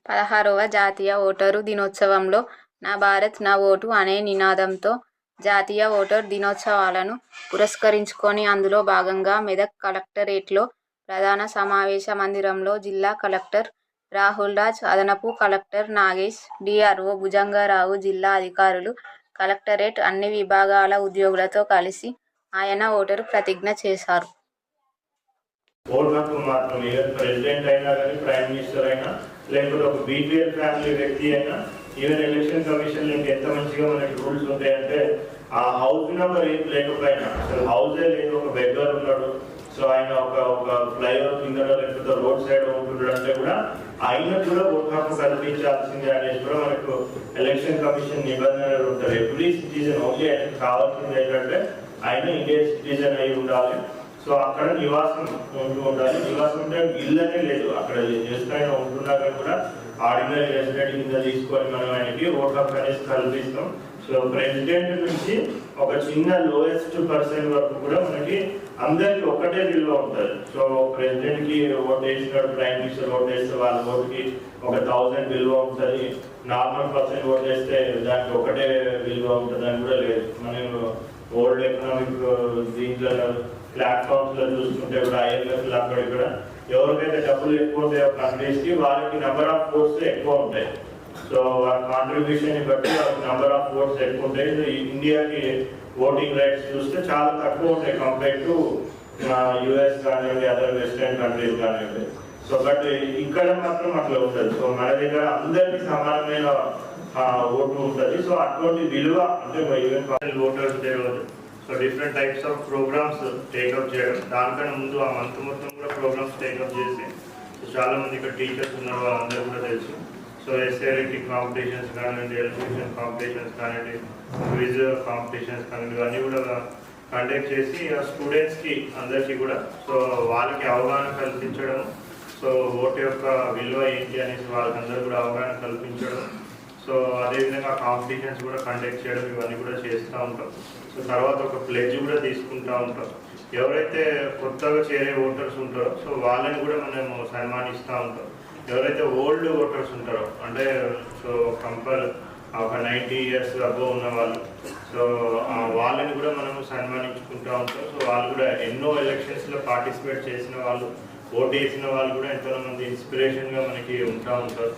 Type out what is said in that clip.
16వ జాతీయ ఓటరు దినోత్సవంలో నా భారత్ నా ఓటు అనే నినాదంతో జాతీయ ఓటర్ దినోత్సవాలను పురస్కరించుకొని అందులో భాగంగా మెదక్ కలెక్టరేట్లో ప్రధాన సమావేశ మందిరంలో జిల్లా కలెక్టర్ రాహుల్ రాజ్, అదనపు కలెక్టర్ నాగేష్, డిఆర్ఓ భుజంగారావు, జిల్లా అధికారులు, కలెక్టరేట్ అన్ని విభాగాల ఉద్యోగులతో కలిసి ఆయన ఓటరు ప్రతిజ్ఞ చేశారు. ఓటు హక్కు మాత్రం ఈవెన్ ప్రెసిడెంట్ అయినా కానీ ప్రైమ్ మినిస్టర్ అయినా లేకపోతే ఒక బీపీఎల్ ఫ్యామిలీ వ్యక్తి అయినా ఈవెన్ ఎలక్షన్ కమిషన్ నుంచి ఎంత మంచిగా మనకి రూల్స్ ఉంటాయంటే ఆ హౌస్ నెంబర్ ఏం లేకపోయినా అసలు హౌసే లేదు, ఒక బెగ్గర్ ఉన్నాడు, సో ఆయన ఒక ఫ్లైఓవర్ కింద లేకపోతే రోడ్ సైడ్ ఉంటున్నాడు అంటే కూడా ఆయన కూడా ఓటు హక్కు కల్పించాల్సిందే అనేసి కూడా మనకు ఎలక్షన్ కమిషన్ నిబంధనలు ఉంటారు. ఎవ్రీ సిటిజన్ ఓన్లీ ఆయనకు కావాల్సింది ఏంటంటే ఆయన ఇండియన్ సిటిజన్ అయి ఉండాలి. సో అక్కడ నివాసం ఉంటూ ఉండాలి. నివాసం అంటే ఇల్లనే లేదు, అక్కడ జస్ట్ ఆయన ఉంటున్నా కానీ కూడా ఆర్డినరీ రెసిడెంట్ కింద తీసుకొని మనం ఆయనకి ఓట్ హక్కు అనేది కల్పిస్తాం. సో ప్రెసిడెంట్ నుంచి ఒక చిన్న లోయెస్ట్ పర్సన్ వరకు కూడా మనకి అందరికి ఒకటే విలువ ఉంటుంది. సో ప్రెసిడెంట్ కి ఓట్ వేసినాడు, ప్రైమ్ మినిస్టర్ ఓట్ వేస్తే వాళ్ళ ఓటుకి 1000 విలువ ఉంటుంది. నార్మల్ పర్సన్ ఓట్ వేస్తే దానికి ఒకటే విలువ ఉంటుంది అని కూడా లేదు. మనం వరల్డ్ ఎకనామిక్ దీంట్లో ప్లాట్ఫామ్స్ లో చూసుకుంటే కూడా ఐఎంఎఫ్ అక్కడ ఇక్కడ ఎవరికైతే డబ్బులు ఎక్కువ ఉంటాయో కంట్రీస్ కి వాళ్ళకి నెంబర్ ఆఫ్ ఓట్స్ ఎక్కువ ఉంటాయి. సో వాళ్ళ కాంట్రిబ్యూషన్ బట్టి వాళ్ళకి నెంబర్ ఆఫ్ ఓట్స్ ఎక్కువ ఉంటాయి. ఇండియాకి ఓటింగ్ రైట్స్ చూస్తే చాలా తక్కువ ఉంటాయి కంపేర్ టు యుఎస్ కానివ్వండి, అదర్ వెస్టర్న్ కంట్రీస్ కానివ్వండి. సో బట్ ఇక్కడ మాత్రం అట్లా ఉంటుంది. సో మన దగ్గర అందరికి సమానమైన ఓటు ఉంటుంది. సో అటువంటి విలువ అంటే ఈవెన్ ఓటర్స్ డే రోజు so different types of programmes take up చేయడం, దానికన్నా ముందు ఆ మంత్ మొత్తం కూడా ప్రోగ్రామ్స్ టేకప్ చేసి సో చాలా మంది ఇక్కడ టీచర్స్ ఉన్న వాళ్ళందరూ కూడా తెలుసు. సో ఎస్ఏ రైటింగ్ కాంపిటీషన్స్ కానివ్వండి, ఎలిమినేషన్ కాంపిటీషన్స్ కానివ్వండి, క్విజ్ కాంపిటీషన్స్ కానివ్వండి, ఇవన్నీ కూడా కండక్ట్ చేసి ఆ స్టూడెంట్స్కి అందరికీ కూడా సో వాళ్ళకి అవగాహన కల్పించడం, సో ఓటు యొక్క విలువ ఏంటి అనేసి వాళ్ళకందరూ కూడా అవగాహన కల్పించడం, సో అదేవిధంగా కాంపిటీషన్స్ కూడా కండక్ట్ చేయడం, ఇవన్నీ కూడా చేస్తూ ఉంటాం. సో తర్వాత ఒక ప్లెడ్జ్ కూడా తీసుకుంటూ ఉంటాం. ఎవరైతే కొత్తగా చేరే ఓటర్స్ ఉంటారో సో వాళ్ళని కూడా మనము సన్మానిస్తూ ఉంటాం. ఎవరైతే ఓల్డ్ ఓటర్స్ ఉంటారో అంటే సో ఒక 90 years అబోవ్ ఉన్న వాళ్ళు, సో వాళ్ళని కూడా మనము సన్మానించుకుంటూ ఉంటాం. సో వాళ్ళు కూడా ఎన్నో ఎలక్షన్స్లో పార్టిసిపేట్ చేసిన వాళ్ళు, ఓటు వేసిన వాళ్ళు కూడా ఎంతోమంది ఇన్స్పిరేషన్గా మనకి ఉంటూ ఉంటారు.